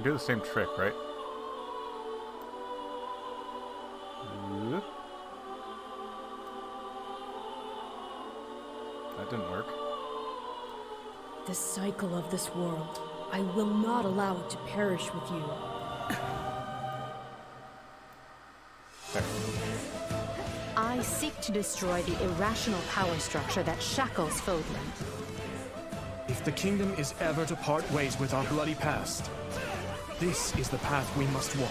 do the same trick, right? That didn't work. The cycle of this world. I will not allow it to perish with you. There. I seek to destroy the irrational power structure that shackles Fodlan. If the kingdom is ever to part ways with our bloody past, this is the path we must walk.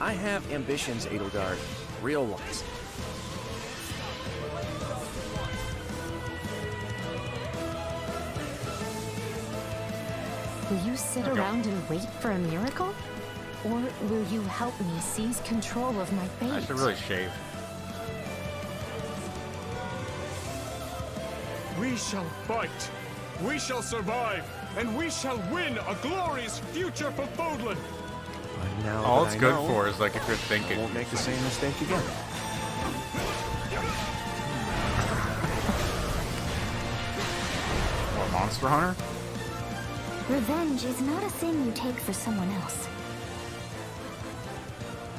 I have ambitions, Edelgard. Real ones. Will you sit around and wait for a miracle? Or will you help me seize control of my fate? I should really shave. We shall fight, we shall survive, and we shall win a glorious future for Fodlan! Now All that it's I good know, for is like if you're I thinking. won't make the same mistake again. What, Monster Hunter? Revenge is not a thing you take for someone else.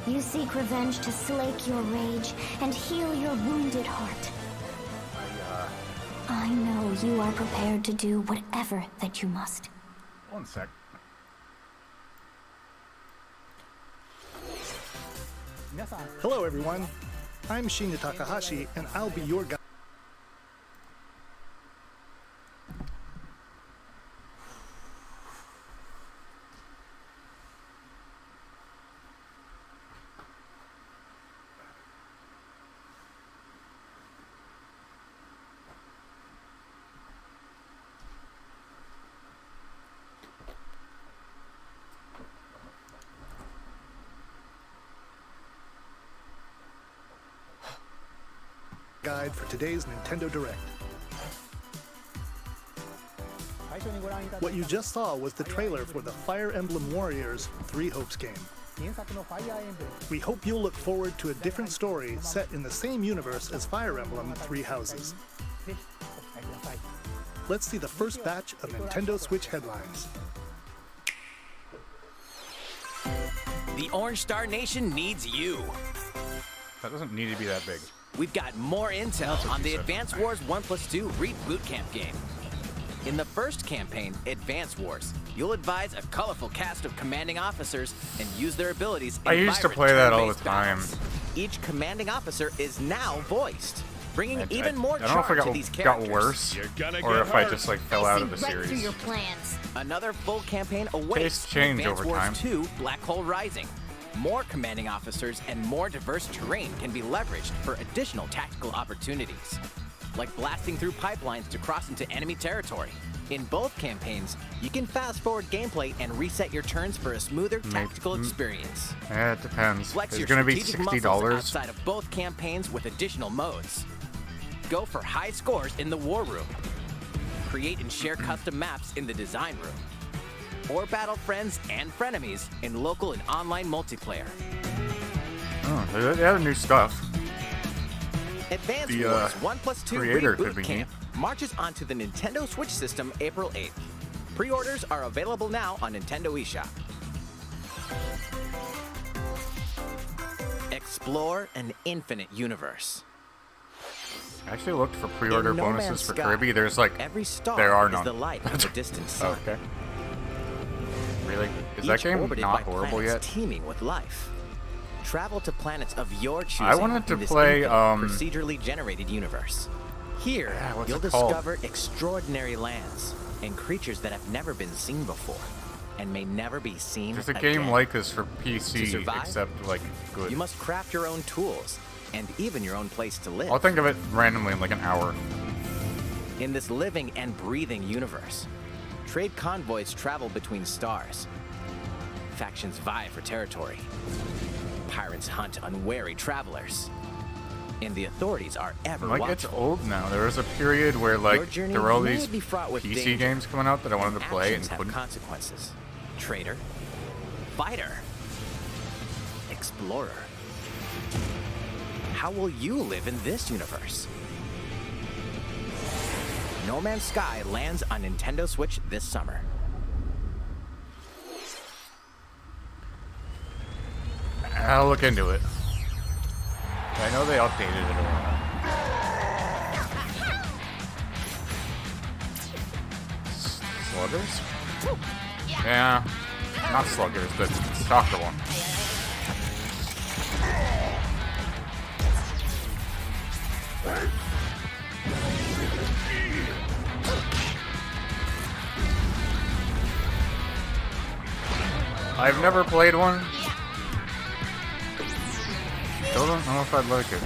You seek revenge to slake your rage and heal your wounded heart. I know you are prepared to do whatever that you must. One sec. Hello everyone, I'm Shinya Takahashi and I'll be your guide. Guide for today's Nintendo Direct. What you just saw was the trailer for the Fire Emblem Warriors 3 Hopes game. We hope you'll look forward to a different story set in the same universe as Fire Emblem 3 Houses. Let's see the first batch of Nintendo Switch headlines. The Orange Star Nation needs you. That doesn't need to be that big. We've got more intel on the Advance Wars 1+2 Reboot Camp game. In the first campaign, Advance Wars, you'll advise a colorful cast of commanding officers and use their abilities in I used to vibrant play that all the turn-based time. battles. Each commanding officer is now voiced, bringing even more I don't know if charm I to these got characters. worse, or if I just like fell out of the Right through series. your plans. Another full campaign awaits Tastes change in Advance over Wars time. 2 Black Hole Rising. More commanding officers and more diverse terrain can be leveraged for additional tactical opportunities, like blasting through pipelines to cross into enemy territory. In both campaigns, you can fast-forward gameplay and reset your turns for a smoother tactical experience. Yeah, it depends. Flex It's your gonna be strategic $60. muscles outside of both campaigns with additional modes. Go for high scores in the War Room. Create and share custom maps in the Design Room. Or battle friends and frenemies in local and online multiplayer. Oh, they had new stuff. Advance The, Wars 1+2 creator could Reboot be Camp marches onto the Nintendo Switch system April 8th. Pre-orders are available now on Nintendo eShop. Explore an infinite universe. I actually looked for pre-order In No bonuses Man's for Sky, Kirby. There's like, every star there are is none. the light of a distant sun. Okay. Really? Is that Each game orbited not by horrible planets yet? teeming with life. Travel to planets of your choosing. I wanted to in this play, infinite, um, procedurally generated universe. Here, Yeah, what's you'll it called? discover extraordinary lands and creatures that have never been seen before and may never be seen There's a again. game like this for To PC, survive, except like good. You must craft your own tools and even your own place to live. I'll think of it randomly in like an hour. In this living and breathing universe, trade convoys travel between stars. Factions vie for territory. Pirates hunt unwary travelers. And the authorities are ever Like, watchful. it's old now. There was a period where Your like journey there were all may these be fraught with PC danger, games coming out that I wanted to play and actions have couldn't. consequences. Traitor, fighter, explorer. How will you live in this universe? No Man's Sky lands on Nintendo Switch this summer. I'll look into it. I know they updated it a lot. Sluggers? Yeah, not sluggers, the soccer one. I've never played one. Still don't know if I'd like it.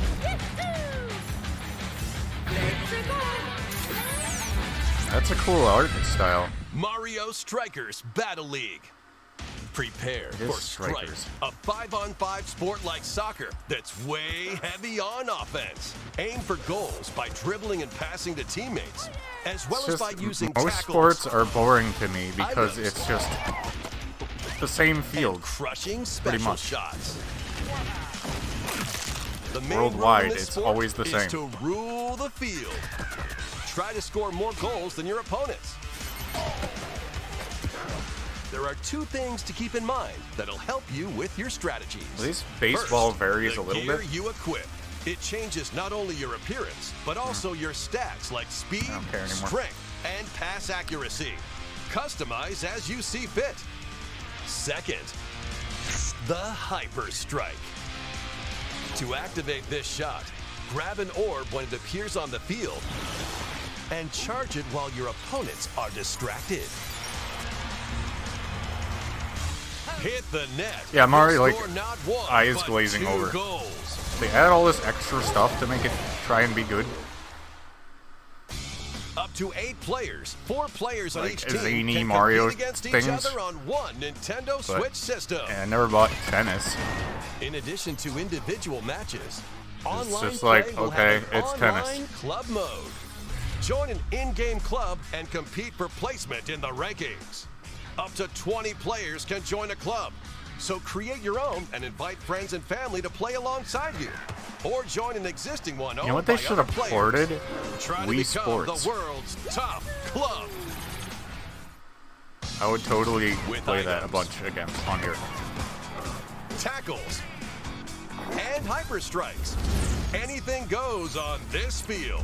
That's a cool art style. Mario Strikers Battle League. Prepare It is for Strikers. Strike, a 5-on-5 sport like soccer that's way heavy on offense. Aim for goals by dribbling and passing to teammates, as well as by using most tackles. sports are boring to me because it's just the same field. And crushing pretty special much. shots. The main Worldwide, rule in this it's sport always the is same. to rule the field. Try to score more goals than your opponents. There are two things to keep in mind that'll help you with your strategies. At least baseball First, varies the a little gear bit. you equip. It changes not only your appearance, but also your stats like speed, don't care anymore. strength, and pass accuracy. Customize as you see fit. Second, the Hyper Strike. To activate this shot, grab an orb when it appears on the field and charge it while your opponents are distracted. Hit the net. Yeah, I'm already, You'll like, score not one, eyes but glazing 2 over. goals. They add all this extra stuff to make it try and be good. Up to 8 players, 4 players on Like each team zany can Mario compete against things. each other on one Nintendo Switch system. And I never bought tennis. In addition to individual matches, online just like, play will okay, have an it's online tennis. club mode. Join an in-game club and compete for placement in the rankings. Up to 20 players can join a club. So create your own and invite friends and family to play alongside you. Or join an existing one. You know what they should have ported? Try to Wii become Sports. the world's top club. I would totally With play that a items. bunch against on here. Tackles, and hyper strikes. Anything goes on this field.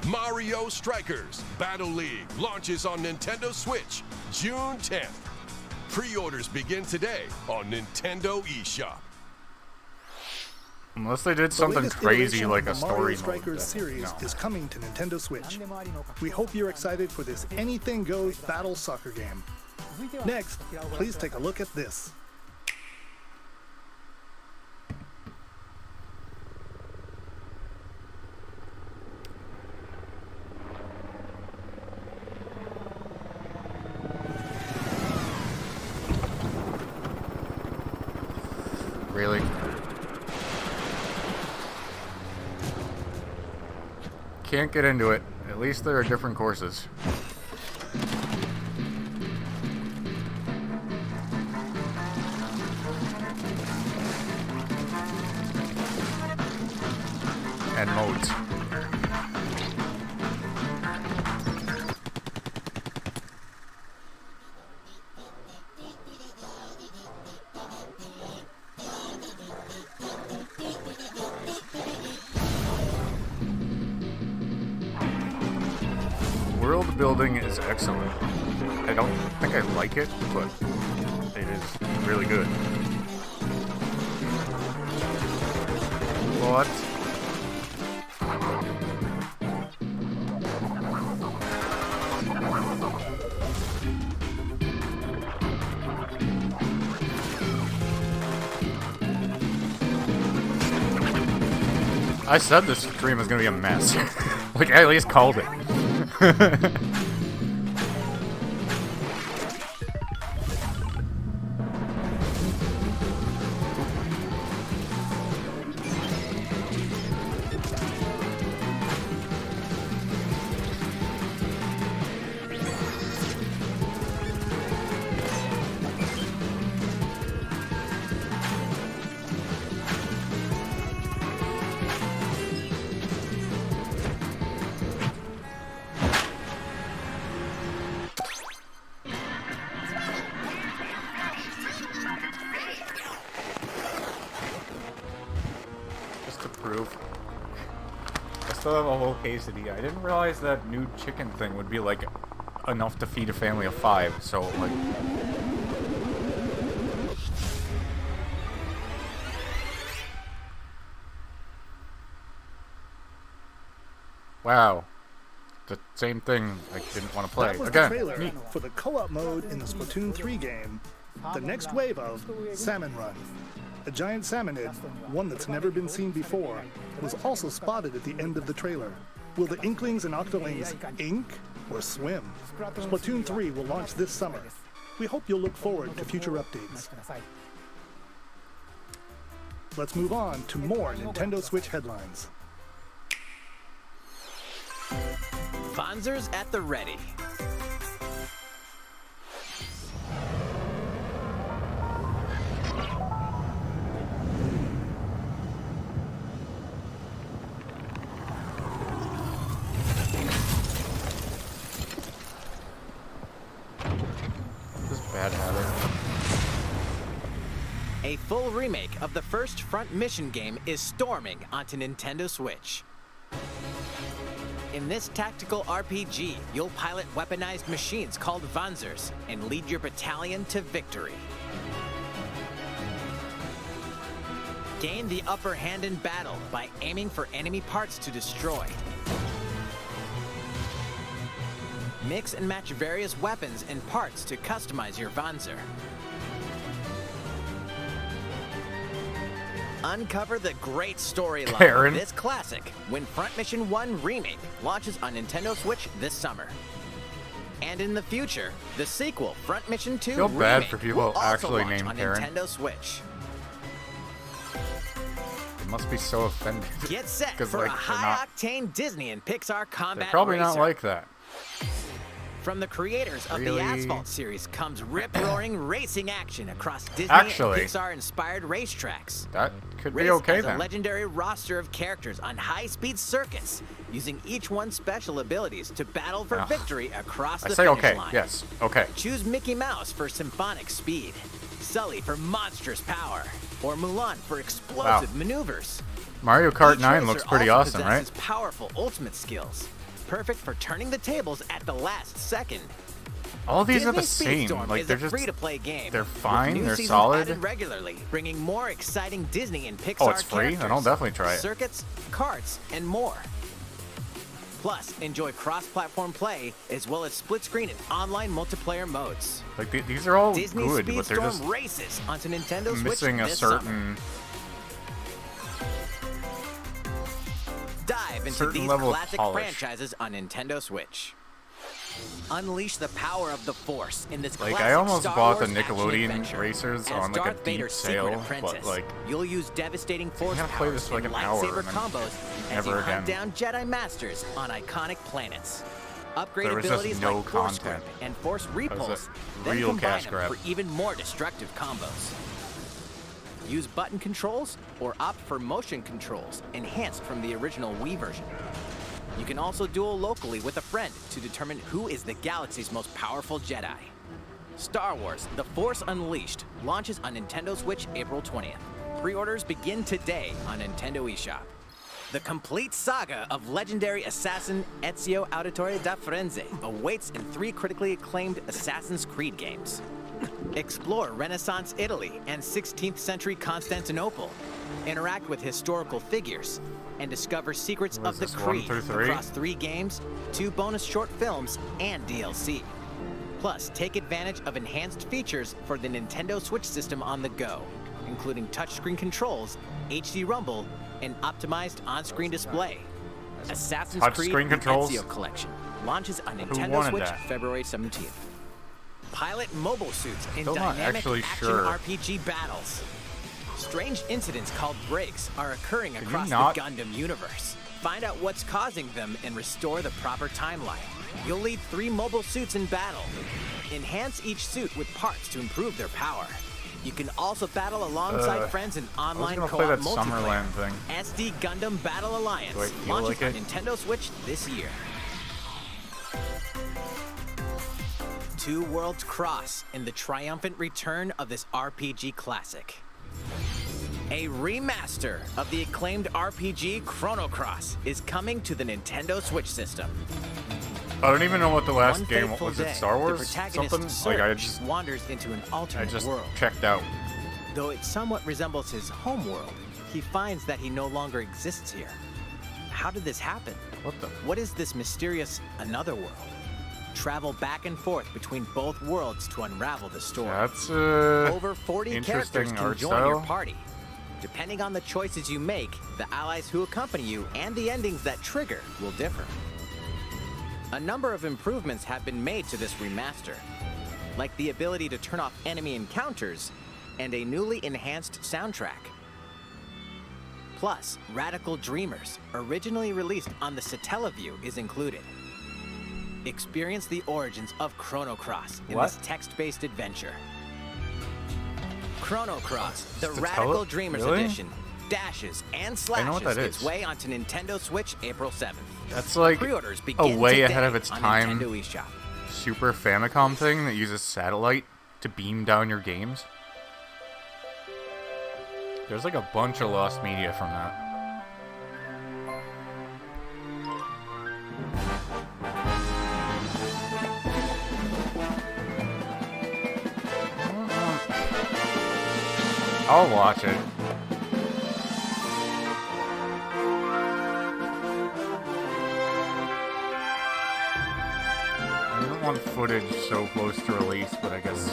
Mario Strikers Battle League launches on Nintendo Switch June 10th. Pre-orders begin today on Nintendo eShop. Unless they did The something latest crazy iteration like of a the Mario story mode. Strikers then series no. is coming to Nintendo Switch. We hope you're excited for this anything goes battle soccer game. Next, please take a look at this. Really? Can't get into it. At least there are different courses. And modes. World building is excellent. I don't think I like it, but it is really good. What? I said this stream was gonna be a mess. Like, I at least called it. I still have a whole quesadilla. I didn't realize that new chicken thing would be like enough to feed a family of 5. So like, wow, the same thing I didn't want to play That was again. the trailer Neat. for the co-op mode in the Splatoon 3 game, the next wave of Salmon Run. A giant salmonid, one that's never been seen before, was also spotted at the end of the trailer. Will the Inklings and Octolings ink or swim? Splatoon 3 will launch this summer. We hope you'll look forward to future updates. Let's move on to more Nintendo Switch headlines. Fonzers at the ready. This bad habit. A full remake of the first Front Mission game is storming onto Nintendo Switch. In this tactical RPG, you'll pilot weaponized machines called Panzers and lead your battalion to victory. Gain the upper hand in battle by aiming for enemy parts to destroy. Mix and match various weapons and parts to customize your Panzer. Uncover the great storyline Karen. of this classic when Front Mission 1 Remake launches on Nintendo Switch this summer. And in the future, the sequel, Front Mission 2 Feel Remake, bad for people will also actually launch named on Karen. Nintendo Switch. They must be so offended. Get set 'Cause, for like, a they're high-octane Disney and Pixar combat They're probably racer. not like that. From the creators of Really? the Asphalt series comes rip-roaring racing action across Disney Actually, and Pixar-inspired racetracks. That could be Race okay has then. a legendary roster of characters on high-speed circuits, using each one's special abilities to battle for Ugh. victory across I the say finish okay. line. Yes. Okay. Choose Mickey Mouse for symphonic speed, Sully for monstrous power, or Mulan for explosive maneuvers. Mario Kart Each 9 racer looks pretty also awesome, right? possesses powerful ultimate skills, perfect for turning the tables at the last second. All these are the Disney same. Speedstorm Like is they're a just free-to-play game. they're with fine, new they're seasons solid. added regularly, bringing more exciting Disney and Pixar Oh, it's free? characters, Then I'll definitely try it. circuits, karts, and more. Plus, enjoy cross-platform play as well as split-screen and online multiplayer modes. like these are all Disney good, but they're Speedstorm just races onto Nintendo Switch missing a this summer. certain Dive into certain these level of classic polish. franchises on Nintendo Switch. Unleash the power of the Force in this Like, classic I almost Star bought the Wars action Nickelodeon adventure. racers As on, like, a Darth deep Vader's sale, secret but, apprentice, like, you'll use devastating Force gonna play powers this for, like, and an hour lightsaber and then combos as you never hunt again. down Jedi Masters on iconic planets. Upgrade There was just abilities no like Force content. Grip and Force Repulse, a then real combine cash them grab. for even more destructive combos. Use button controls or opt for motion controls, enhanced from the original Wii version. You can also duel locally with a friend to determine who is the galaxy's most powerful Jedi. Star Wars: The Force Unleashed launches on Nintendo Switch April 20th. Pre-orders begin today on Nintendo eShop. The complete saga of legendary assassin Ezio Auditore da Firenze awaits in 3 critically acclaimed Assassin's Creed games. Explore Renaissance Italy and 16th century Constantinople. Interact with historical figures and discover secrets What of is the this, 1 Creed through 3? across 3 games, 2 bonus short films, and DLC. Plus, take advantage of enhanced features for the Nintendo Switch system on the go, including touchscreen controls, HD Rumble, and optimized on-screen display. Assassin's Creed Touchscreen The controls? Ezio Collection launches on Who Nintendo wanted Switch that? February 17th. Pilot mobile suits in Still not dynamic actually action sure. RPG battles. Strange incidents called breaks are occurring you across not- the Gundam universe. Find out what's causing them and restore the proper timeline. You'll lead 3 mobile suits in battle. Enhance each suit with parts to improve their power. You can also battle alongside friends in online gonna co-op play that multiplayer. Summerland thing. SD Gundam Battle Alliance Do I feel launches like on it? Nintendo Switch this year. Two Worlds cross in the triumphant return of this RPG classic. A remaster of the acclaimed RPG Chrono Cross is coming to the Nintendo Switch system. I don't even know what the last One game fateful was. day, It Star Wars? the protagonist Something? Like Surge wanders into an I alternate just world. checked out. Though it somewhat resembles his home world, he finds that he no longer exists here. How did this happen? What is this mysterious another world? Travel back and forth between both worlds to unravel the story. That's Over 40 characters interesting can art join style. your party. Depending on the choices you make, the allies who accompany you and the endings that trigger will differ. A number of improvements have been made to this remaster, like the ability to turn off enemy encounters and a newly enhanced soundtrack. Plus, Radical Dreamers, originally released on the Satellaview, is included. Experience the origins of Chrono Cross in this text-based adventure. Chrono Cross, the Radical Dreamers edition, dashes and slashes its way onto Nintendo Switch April 7th. That's like Pre-orders a begin way today ahead of its on time Nintendo eShop. Super Famicom thing that uses satellite to beam down your games. There's like a bunch of lost media from that. I'll watch it. I don't want footage so close to release, but I guess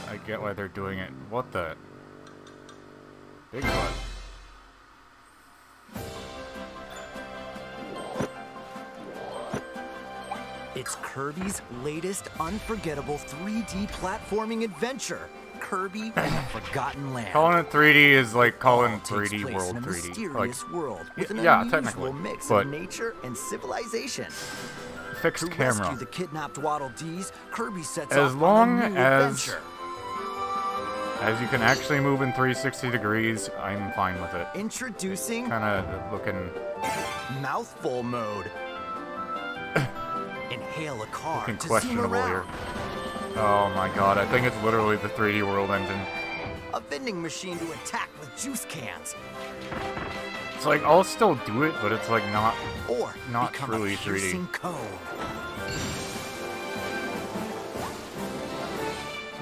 I get why they're doing it. What the? Bigfoot. It's Kirby's latest unforgettable 3D platforming adventure, Kirby and the Forgotten Land. Calling it 3D is like calling Takes 3D place World in a 3D. mysterious world with an yeah, unusual technically, mix but of nature and civilization. fixed To camera. rescue the kidnapped Waddle Dees, Kirby sets As off long on a new as adventure. you can actually move in 360 degrees, I'm fine with it. Introducing Kind of looking Mouthful Mode. Inhale a car looking to zoom questionable around. here. Oh my god, I think it's literally the 3D World engine. A vending machine to attack with juice cans. It's like I'll still do it, but it's like not Become truly a 3D. piercing cone.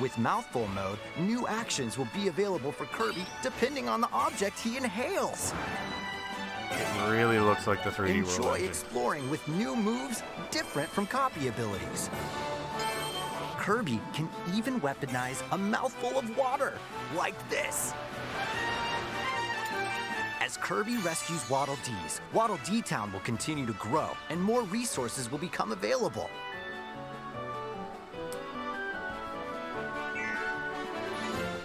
With Mouthful Mode, new actions will be available for Kirby depending on the object he inhales. It really looks like the 3D Enjoy World engine. exploring with new moves different from copy abilities. Kirby can even weaponize a mouthful of water, like this. As Kirby rescues Waddle Dees, Waddle Dee Town will continue to grow, and more resources will become available.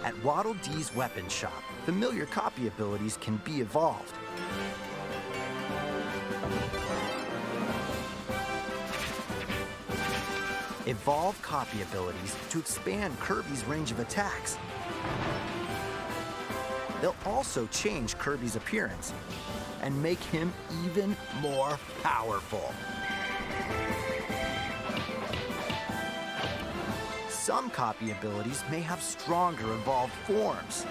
At Waddle Dee's weapon shop, familiar copy abilities can be evolved. Evolve copy abilities to expand Kirby's range of attacks. They'll also change Kirby's appearance and make him even more powerful. Some copy abilities may have stronger evolved forms.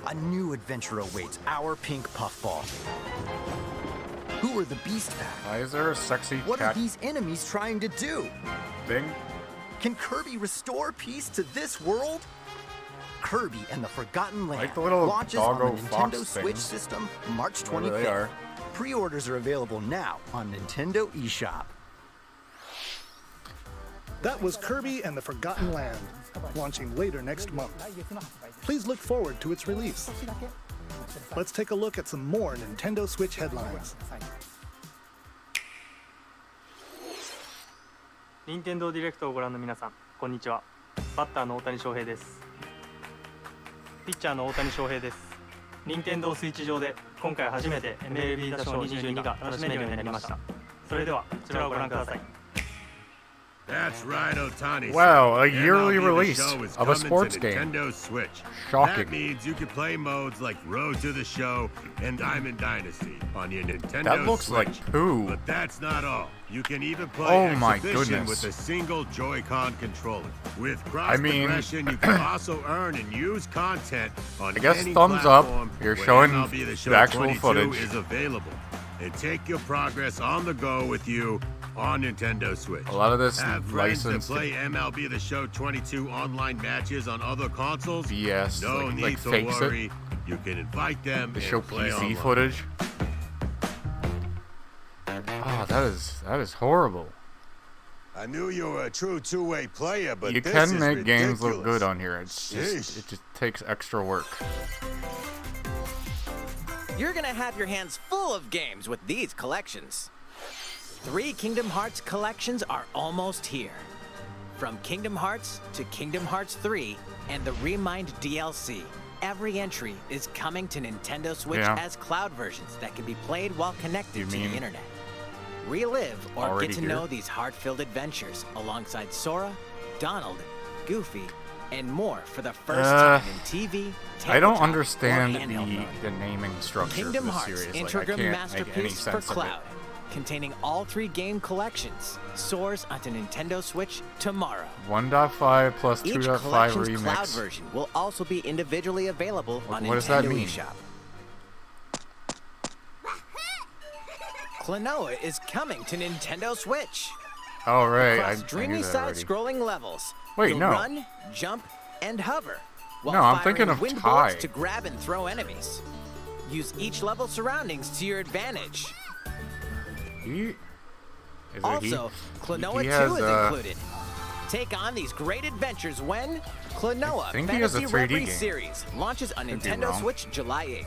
A new adventure awaits our pink puffball. Who are the Beast Pack? Why is there a sexy What are cat these enemies trying to do? thing? Can Kirby restore peace to this world? Kirby and the Forgotten Land Like the little launches on the doggo Nintendo fox Switch things. system March Whatever they 25th. are. Pre-orders are available now on Nintendo eShop. That was Kirby and the Forgotten Land, launching later next month. Please look forward to its release. Let's take a look at some more Nintendo Switch headlines. 任天堂ディレクトをご覧の皆さん、こんにちは。バッターの大谷翔平です。ピッチャーの大谷翔平です。任天堂スイッチ上で今回初めて MLB 打賞22が楽しめるようになりました。それではこちらをご覧ください。That's right, Otani. Wow, a MLB yearly The release Show is of a coming sports to game. Nintendo Switch. Shocking. That means you can play modes like Road to the Show and Diamond Dynasty on your Nintendo That looks Switch. like poo. But that's not all. You can even play Oh my Exhibition goodness. with a single Joy-Con controller. With cross I mean- progression, you can also earn and use content on I guess any thumbs up. platform You're where showing MLB The Show the actual 22 footage. is available. And take your progress on the go with you on Nintendo Switch. A lot of this Have friends that licensed play MLB The Show 22 online matches on other consoles? BS, No like need to fakes worry. it. You can invite them They and show play PC online. footage. Oh, that is horrible. I knew you were a true two-way player, but You this can is make games look ridiculous. good on here. It's just, it just takes extra work. You're gonna have your hands full of games with these collections. 3 Kingdom Hearts collections are almost here. From Kingdom Hearts to Kingdom Hearts 3 and the Remind DLC, every entry is coming to Nintendo Switch Yeah. as cloud versions that can be played while connected You to mean the internet. Relive or already get to here? know these heart-filled adventures alongside Sora, Donald, Goofy, and more for the first time in TV, I don't tabletop, or understand handheld mode. the naming structure Kingdom of the Hearts series. Like, I Integral can't make any Masterpiece for sense of it. Cloud, containing all 3 game collections, soars onto Nintendo Switch tomorrow. 1.5 plus Each 2.5 collection's cloud remix. version will also be individually available on what Nintendo does that mean? eShop. Klonoa is coming to Nintendo Switch. Oh right, Across I knew dreamy that already. side-scrolling levels. Wait, you'll no. Run, jump, and hover. While No, I'm firing thinking of wind Tai. bullets to grab and throw enemies. Use each level's surroundings to your advantage. He, is it Also, he? Klonoa He 2 has, is included. Take on these great adventures when Klonoa I think he has a Fantasy 3D Reverie game. Series launches on Could be Nintendo wrong. Switch July 8th.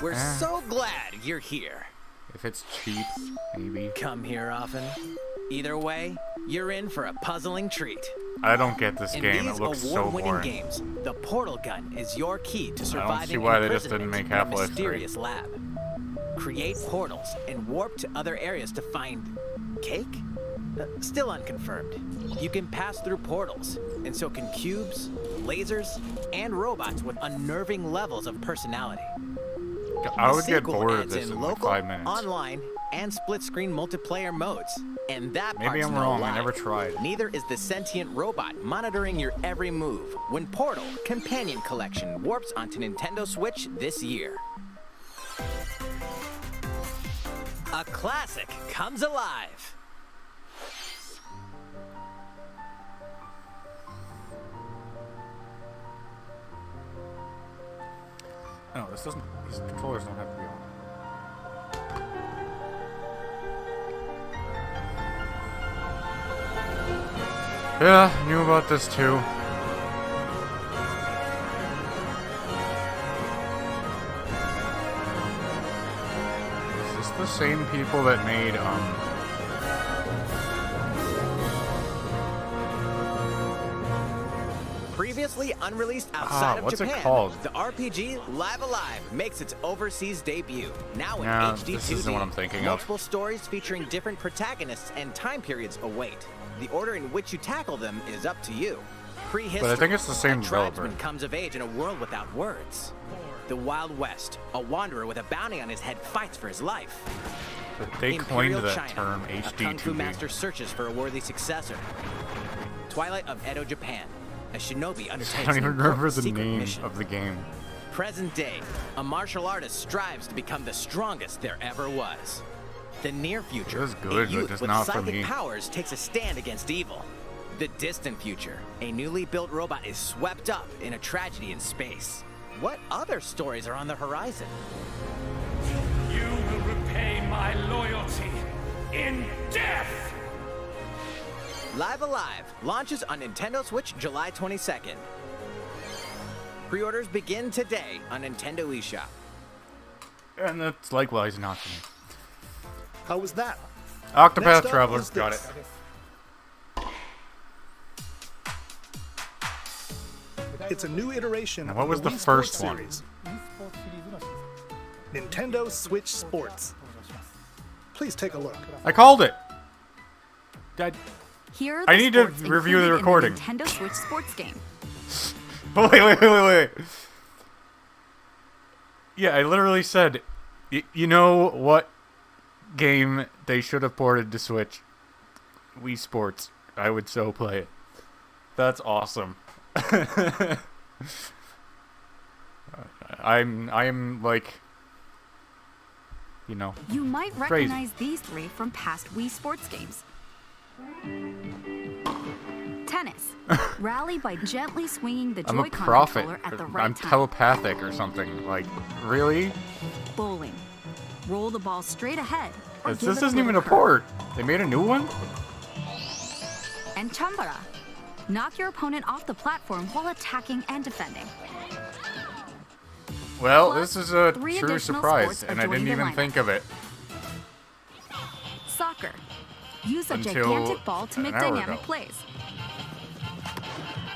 We're Eh. so glad you're here. If it's cheap, maybe. Come here often. Either way, you're in for a puzzling treat. I don't get this In game. these It looks so award-winning boring. games, the portal gun is your key to see surviving why they just imprisonment didn't make in a Half-Life 3. mysterious lab. Create portals and warp to other areas to find cake? Still unconfirmed. You can pass through portals, and so can cubes, lasers, and robots with unnerving levels of personality. I The would get sequel bored of adds this in like local, 5 minutes. online, and split-screen multiplayer modes. And that Maybe part's I'm no wrong. lie. I never tried. Neither is the sentient robot monitoring your every move when Portal Companion Collection warps onto Nintendo Switch this year. A classic comes alive. No, this doesn't. These controllers don't have to be on. Yeah, knew about this too. Is this the same people that made Previously unreleased outside of what's it Japan, called? the RPG Live Alive makes its overseas debut. Now in No, HD 2D. this isn't what I'm thinking of. Multiple stories featuring different protagonists and time periods await. The order in which you tackle them is up to you. Prehistory. But I think it's the same a developer. tribesman comes of age in a world without words. The Wild West. A wanderer with a bounty on his head fights for his life. They coined Imperial that China, term a kung fu HD2D. master searches for a worthy successor. Twilight of Edo, Japan. A shinobi undertakes I don't even an remember important the secret name mission. of the game. Present day, a martial artist strives to become the strongest there ever was. The near future, It was good, a youth but just with not for psychic me. powers takes a stand against evil. The distant future, a newly built robot is swept up in a tragedy in space. What other stories are on the horizon? You will repay my loyalty in death! Live Alive launches on Nintendo Switch July 22nd. Pre-orders begin today on Nintendo eShop. And that's likewise not for me. How was that? Octopath Next up Traveler, is got it. this. It's a new iteration Now, what of was the Wii first Sports one? series. Nintendo Switch Sports. Please take a look. I called it. Here are I the need to sports review the included in recording. Nintendo Switch sports game. Wait. Yeah, I literally said, you know what game they should have ported to Switch? Wii Sports. I would so play it. That's awesome. I'm like, you know, You might crazy. recognize these three from past Wii Sports games. Tennis. Rally by gently swinging the I'm a Joy-Con prophet. controller at the right I'm time. telepathic or something. Like, really? Bowling. Roll the ball straight ahead. Or This give it isn't a even little a curve. port. They made a new one? And Chambara. Knock your opponent off the platform while attacking and defending. Well, Plus, this is a 3 true additional surprise, sports and I are didn't joining the even lineup. think of it Soccer. Use a until gigantic ball to make an hour dynamic ago. plays.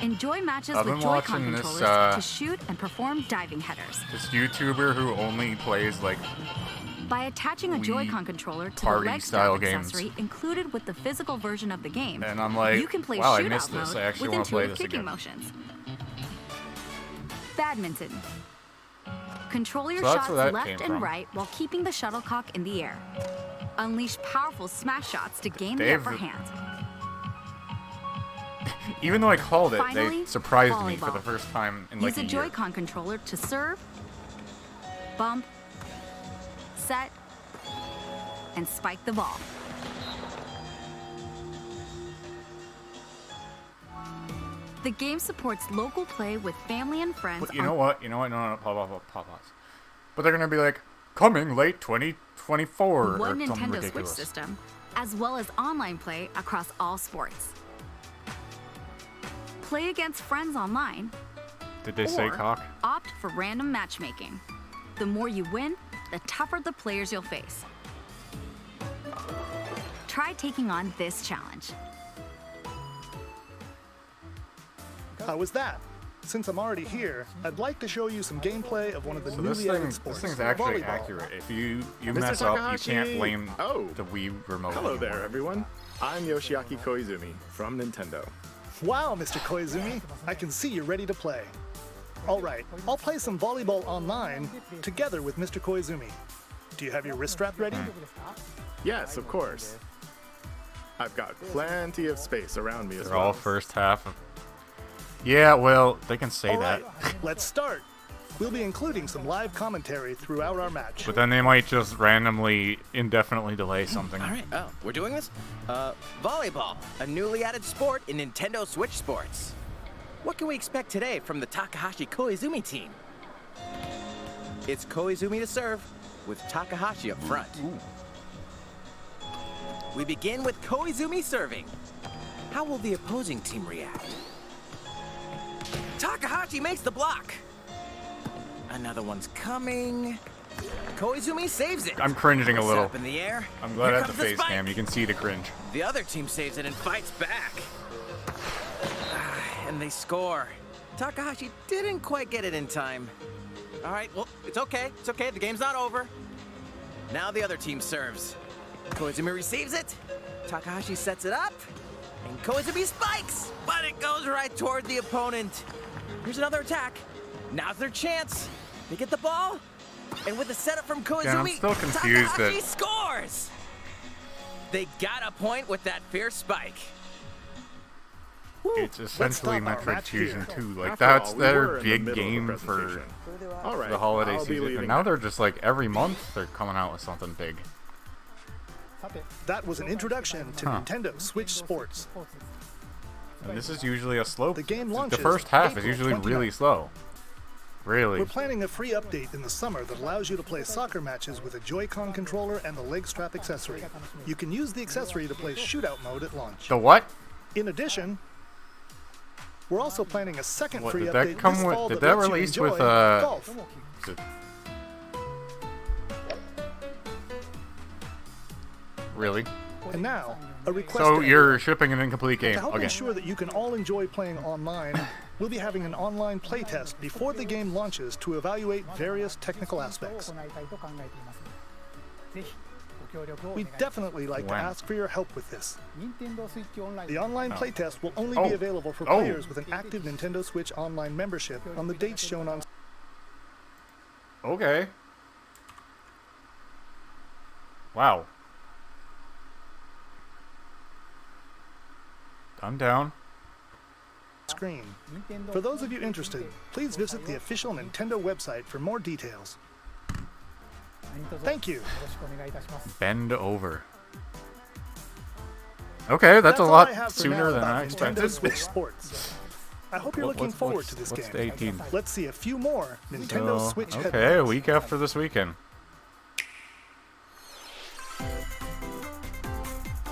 Enjoy matches I've with been Joy-Con watching this, controllers to shoot and perform diving headers. This YouTuber who only plays, like, By attaching a Wii Joy-Con controller to the party leg style strap games. accessory included with the physical version of the game, and I'm like, you can play wow, I shootout missed this. mode I actually with want to play intuitive this kicking again. motions. Badminton. Control your So that's shots where that left came and from. right while keeping the shuttlecock in the air. Unleash powerful smash shots to gain the They've- upper hand. Even though I called it, Finally, they surprised me for volleyball. the first time in like Use a a year. Joy-Con controller to serve, bump, set, and spike the ball. The game supports local play with family and friends. But you know what? No, pause. But they're gonna be like, coming late 2024 One or something Nintendo Switch ridiculous. system, as well as online play across all sports. Play against friends online. Did they say or cock? Opt for random matchmaking. The more you win, the tougher the players you'll face. Try taking on this challenge. How was that? Since I'm already here, I'd like to show you some gameplay of one of the So this newly added thing, sports. this thing's actually volleyball. accurate. If you Mr. mess up, you Takahashi! can't blame Oh. the Wii remote. Hello anymore. there, everyone. I'm Yoshiaki Koizumi from Nintendo. Wow, Mr. Koizumi, I can see you're ready to play. All right, I'll play some volleyball online together with Mr. Koizumi. Do you have your wrist strap ready? Yes, of course. I've got plenty of space around me as They're well. all first half. Yeah, well, they can say All that. right, let's start. We'll be including some live commentary throughout our match. But then they might just randomly, indefinitely delay something. All right. Oh, we're doing this? Volleyball, a newly added sport in Nintendo Switch Sports. What can we expect today from the Takahashi Koizumi team? It's Koizumi to serve, with Takahashi up front. We begin with Koizumi serving. How will the opposing team react? Takahashi makes the block. Another one's coming. Koizumi saves it. I'm cringing a Set little. Up in the air. I'm glad Here I have the comes face spike. cam. You can see the cringe. The other team saves it and fights back. And they score. Takahashi didn't quite get it in time. All right, well, it's okay. It's okay. The game's not over. Now the other team serves. Koizumi receives it. Takahashi sets it up. And Koizumi spikes, but it goes right toward the opponent. Here's another attack. Now's their chance. They get the ball. And with the setup from Koizumi, Yeah, I'm still confused Takahashi that- scores. They got a point with that fierce spike. It's essentially stop our Metroid match Fusion here. 2. Like, After that's all, we their were in the big middle of the game for presentation. All right, the holiday I'll be season. leaving And now now. they're just like, every month they're coming out with something big. That was an introduction to Huh. Nintendo Switch Sports. And this is usually a slow... The game The launches first half is April usually 29th. really slow. Really. We're planning a free update in the summer that allows you to play soccer matches with a Joy-Con controller and the leg strap accessory. You can use the accessory to play shootout mode at launch. The what? In addition, we're also planning a second What, free did update that come this with... fall Did that that lets you release enjoy with, golf. is it- Really? And now, a request So to you're shipping an incomplete game To help again. ensure that you can all enjoy playing online, we'll be having an online playtest before the game launches to evaluate various technical aspects. We'd definitely like to When? ask for your help with this. The online Oh. playtest will only Oh. be available for Oh. players with an active Nintendo Switch Online membership on the dates shown on. Okay. Wow. I'm down. Screen. For those of you interested, please visit the official Nintendo website for more details. Thank you. Bend over. Okay, that's a all lot I have for sooner now than about I expected. Nintendo Switch Sports. I hope you're looking forward to this what's game. the 18th? Let's see a few more Nintendo So, Switch okay, a headlines. week after this weekend.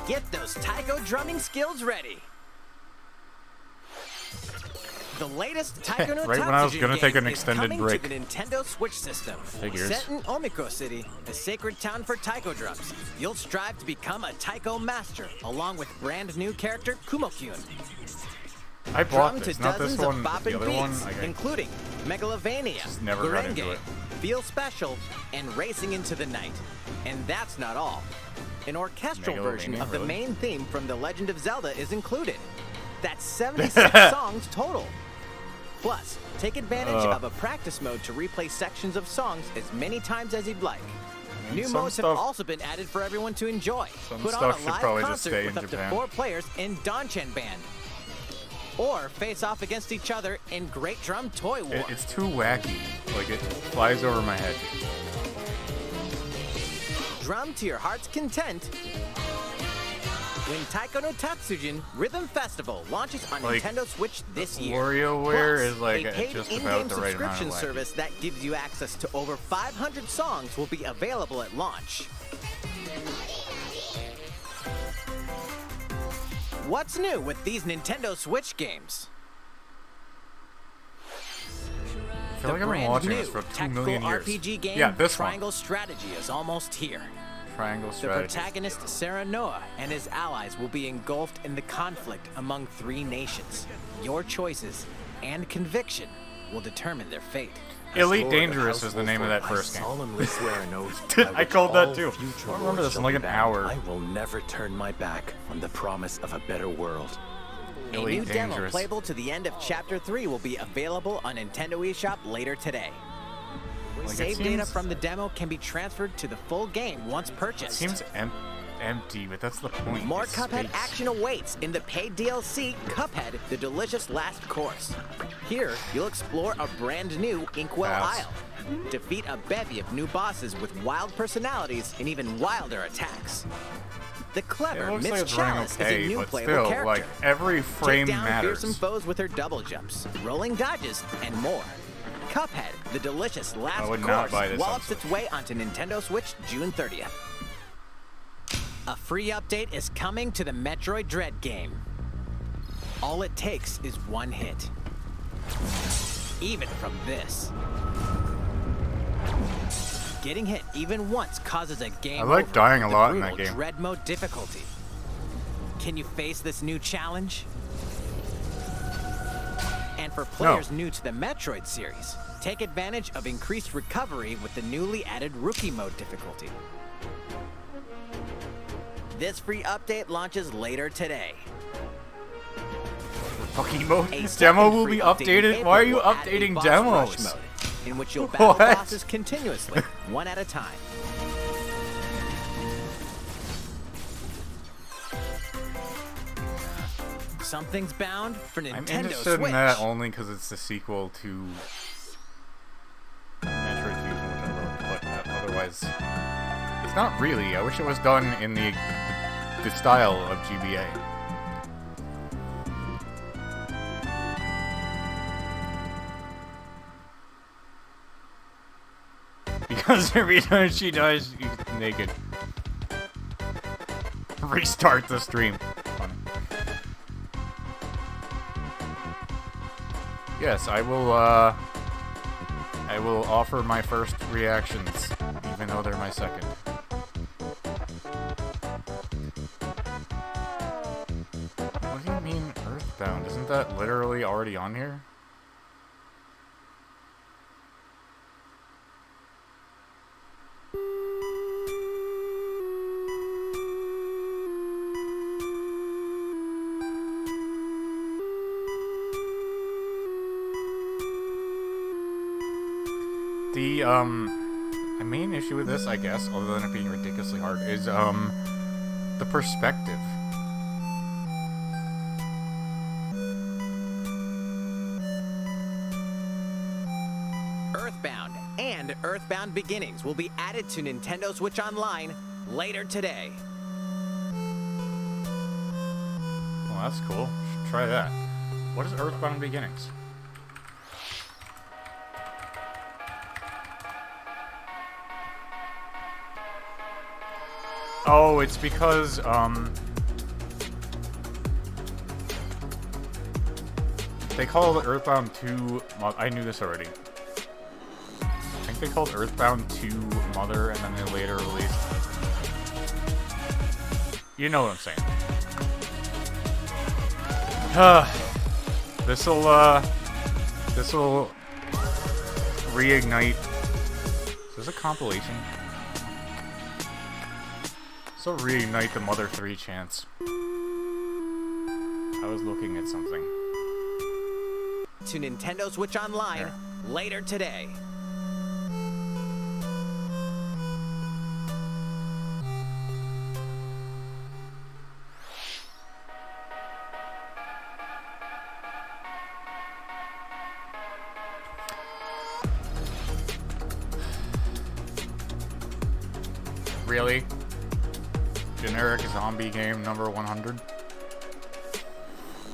Get those Taiko drumming skills ready. The latest Taiko no Right when I was Tatsujin gonna take an game is extended coming break. to the Nintendo Switch system. Figures. Set in Omiko City, a sacred town for Taiko drums, you'll strive to become a Taiko master, along with brand new character Kumo-kyun. I bought Drum this, to not this dozens one, of but the bopping other one. beats, Like, including Megalovania, just never got into Gurenge, it. Feel Special, and Racing into the Night. And that's not all. An orchestral version Megalovania, of the really? main theme from The Legend of Zelda is included. That's 76 songs total. Plus, take advantage of a practice mode to replay sections of songs as many times as you'd like. mean, New some modes stuff- have also been added for everyone to enjoy. Some Put on stuff a should live probably just concert stay with in up Japan. to 4 players in Danchan Band. Or face off against each other in Great Drum Toy War. It's too wacky. Like, it flies over my head. Drum to your heart's content when Taiko no Tatsujin Rhythm Festival launches on Like, Nintendo Switch this year. WarioWare Plus, is like a paid just in-game about the right amount subscription of wacky. service that gives you access to over 500 songs will be available at launch. What's new with these Nintendo Switch games? I feel like I've been watching this for 2 million years. RPG game Yeah, this Triangle Strategy is almost here. one. Triangle The strategy. protagonist, Sarah Noah, and his allies will be engulfed in the conflict among 3 nations. Your choices and conviction will determine their fate. Elite Dangerous is the name of that first game. solemnly swear an oath. I called that too. I remember this in like an hour. I will never turn my back on the promise of a better world. A new demo playable to the end of Chapter 3 will be available on Nintendo eShop later today. Like, it Save data seems- from the demo can be transferred to the full game once It purchased. seems empty, but that's the point. More It's Cuphead space. action awaits in the paid DLC, Cuphead, The Delicious Last Course. Here, you'll explore a brand new Inkwell Pass. Isle. Defeat a bevy of new bosses with wild personalities and even wilder attacks. The It clever looks like Miss it's running Chalice okay, is a new but playable still, character. like, every frame Take down matters. fearsome foes with her double jumps, rolling dodges, and more. Cuphead, The Delicious Last would not Course buy this on wallops its way onto Nintendo Switch June 30th. A free update is coming to the Metroid Dread game. All it takes is one hit. Even from this. Getting hit even once causes a game I like over dying a with the lot in that brutal game. Dread mode difficulty. Can you face this new challenge? And for players new to the Metroid series, take advantage of increased recovery with the newly added Rookie Mode difficulty. This free update launches later today. Rookie mode? A Demo second will free be update in updated? April Why are you will add a updating boss demos? rush mode, in which you'll battle What? bosses continuously, one at a time. Something's bound for Nintendo I'm interested Switch. in that only because it's the sequel to Metroid Fusion, which I wrote, but otherwise, it's not really. I wish it was done in the style of GBA. Because every time she dies, she's naked. Restart the stream. Funny. Yes, I will offer my first reactions, even though they're my second. What do you mean Earthbound? Isn't that literally already on here? The main issue with this, I guess, other than it being ridiculously hard, is the perspective. Earthbound and Earthbound Beginnings will be added to Nintendo Switch Online later today. Well, that's cool. Should try that. What is Earthbound Beginnings? Oh, it's because, they called Earthbound 2... I knew this already. I think they called Earthbound 2 Mother, and then they later released... You know what I'm saying. This'll reignite... Is this a compilation? This'll reignite the Mother 3 chance. I was looking at something. To Nintendo Switch Online later today. Really? Generic zombie game number 100?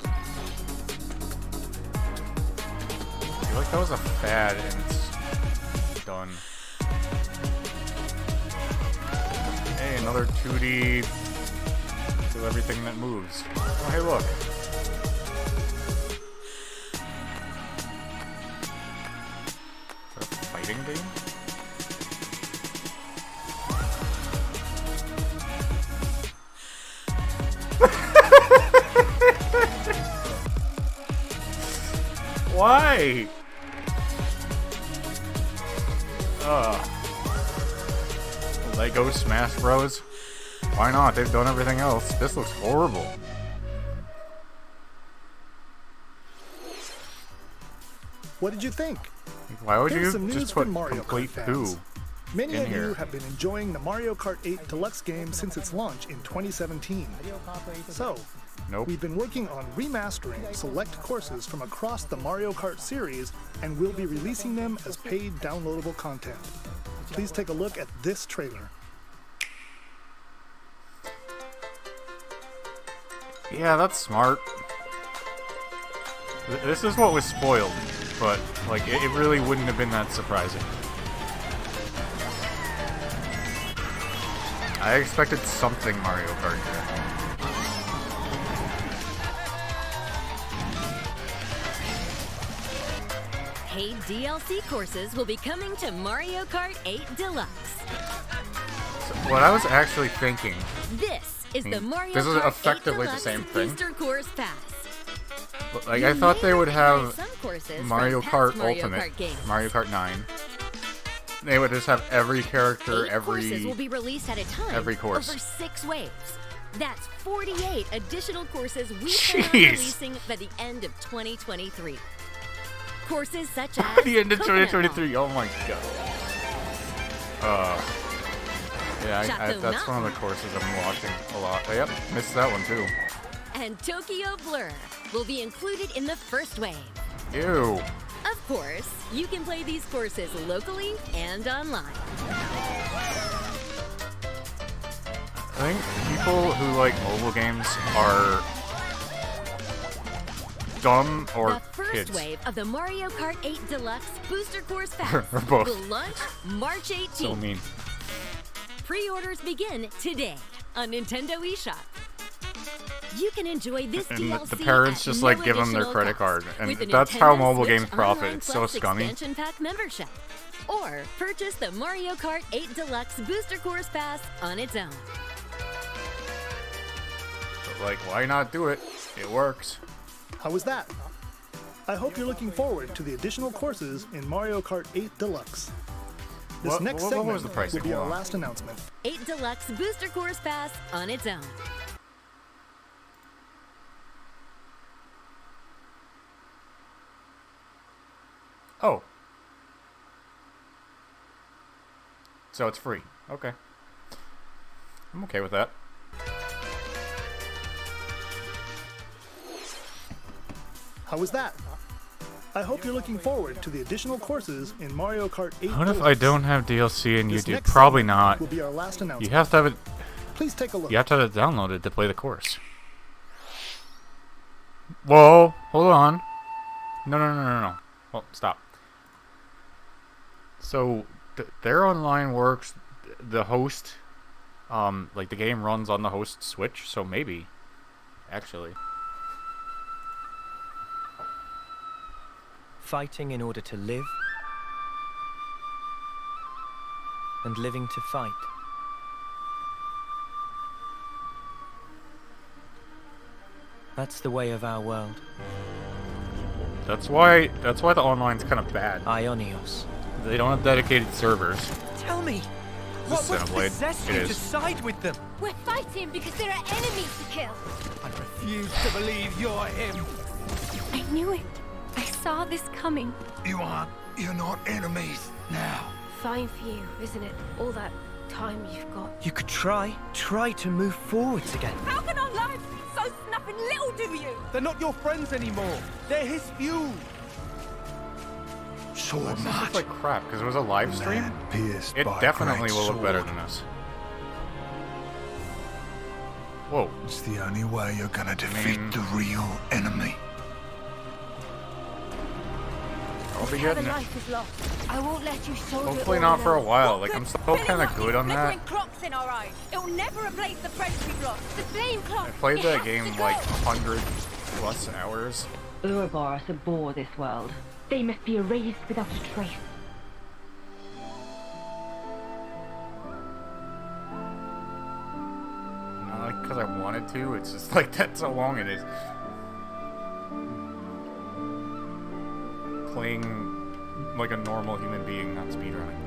I feel like that was a fad and it's done. Hey, another 2D do everything that moves. Oh, hey, look. Is that a fighting game? Why? Lego Smash Bros. Why not? They've done everything else. This looks horrible. What did you think? Why would Here's you some news just for put Mario complete Kart poo fans. Many in of here? you have been enjoying the Mario Kart 8 Deluxe game since its launch in 2017. So, Nope. we've been working on remastering select courses from across the Mario Kart series, and we'll be releasing them as paid downloadable content. Please take a look at this trailer. Yeah, that's smart. This is what was spoiled, but like it really wouldn't have been that surprising. I expected something Mario Kart here. Paid DLC courses will be coming to Mario Kart 8 Deluxe. So what I was actually thinking... This is the Mario this is Kart effectively 8 the Deluxe same thing. Booster Course Pass. Like, I thought they would have some courses Mario from Kart past Mario Ultimate, Kart games. Mario Kart 9. They would just have every character, 8 courses will be released at a time every course. over 6 waves. That's 48 additional courses we plan on Jeez. releasing by the end of 2023. Courses such as the end of Coconut 2023. Oh my god. Yeah, Chateau that's one of the courses I'm watching a lot. Yep, missed that one too. and Tokyo Blur will be included in the first wave. Ew. Of course, you can play these courses locally and online. I think people who like mobile games are dumb or The first kids. wave of the Mario Kart 8 Deluxe Booster Course Pass Or both. will launch March 18th. So mean. Pre-orders begin today on Nintendo eShop. You can enjoy this And DLC the parents at just no like give them their additional credit cost card, and with a that's how Nintendo mobile Switch games profit. Online It's so Plus scummy. Expansion Pack membership. Or purchase the Mario Kart 8 Deluxe Booster Course Pass on its own. But like, why not do it? It works. How was that? I hope you're looking forward to the additional courses in Mario Kart 8 Deluxe. This next what segment was the pricing? will be our Hold on. last announcement. 8 Deluxe Booster Course Pass on its own. Oh. so it's free. Okay. I'm okay with that. How was that? I hope you're looking forward to the additional courses in Mario Kart 8. What if I don't have DLC and you This do? next Probably segment not. will be our last You announcement. have to have it. Please take a look. You have to have it downloaded to play the course. Whoa! Hold on. No. Well, stop. So their online works. The host, like the game runs on the host Switch. So maybe, actually. Fighting in order to live, and living to fight. That's the way of our world. That's why the online's kind of bad. Ionios. They don't have dedicated servers. Tell me, This what is would Xenoblade. possess It you is. to side with them? We're fighting because there are enemies to kill. I refuse to believe you're him. I knew it. I saw this coming. You're not enemies now. Fine for you, isn't it? All that time you've got. You could try to move forwards again. How can our lives be so snapping little to you? They're not your friends anymore. They're his fuel. Sword This march. looks like crap because it was a live stream. Man pierced It by a definitely great will look better sword. than this. Whoa. It's the only way you're gonna defeat the real enemy. I'll be Whatever getting it. life is lost, I won't let you soldier Hopefully all not for a alone. while. Like I'm still kind of good on that. Clocks in our eyes. It'll never replace the friends we've lost. The flame clock. I played It that has game to go. like 100+ hours. Ouroboros abhor this world. They must be erased without a trace. Not like because I wanted to. It's just like that's how long it is. Playing like a normal human being, not speedrunning.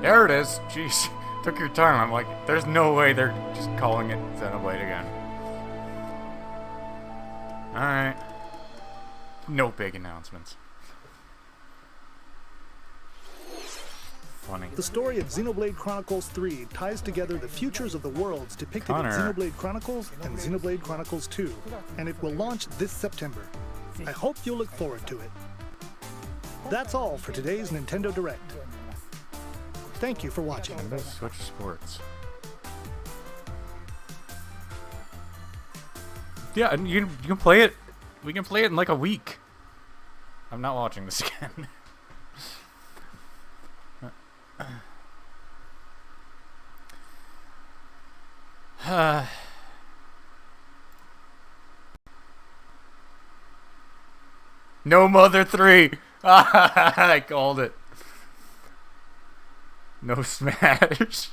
There it is. Jeez, took your time. I'm like, there's no way they're just calling it Xenoblade again. Alright. No big announcements. Funny. The story of Xenoblade Chronicles 3 ties together the futures of the worlds depicted in Connor. Xenoblade Chronicles and Xenoblade Chronicles 2, and it will launch this September. I hope you'll look forward to it. That's all for today's Nintendo Direct. Thank you for watching. Nintendo Switch Sports. Yeah, and you can play it. We can play it in like a week. I'm not watching this again. No Mother 3! I called it. No Smash.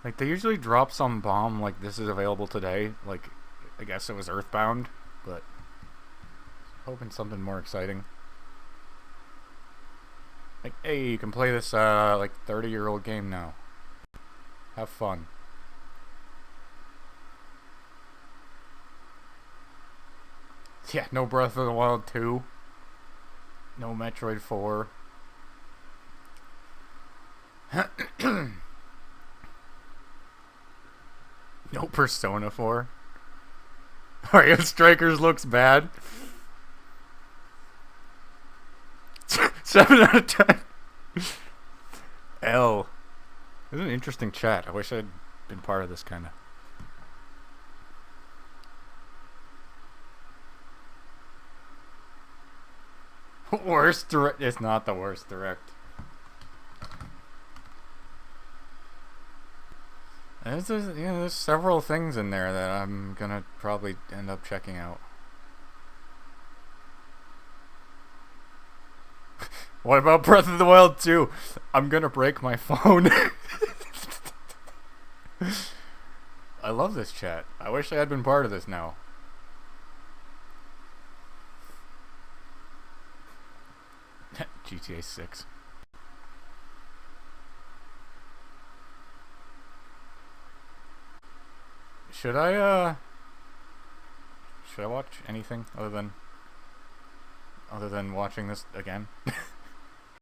Like, they usually drop some bomb like this is available today. Like, I guess it was Earthbound, but hoping something more exciting. Like, hey, you can play this, like, 30-year-old game now. Have fun. Yeah, no Breath of the Wild 2. No Metroid 4. No Persona 4. Mario Strikers looks bad. 7 out of 10. L. This is an interesting chat. I wish I'd been part of this kind of. Worst direct. It's not the worst direct. There's several things in there that I'm gonna probably end up checking out. What about Breath of the Wild 2? I'm gonna break my phone. I love this chat. I wish I had been part of this now. GTA 6. Should I watch anything other than watching this again?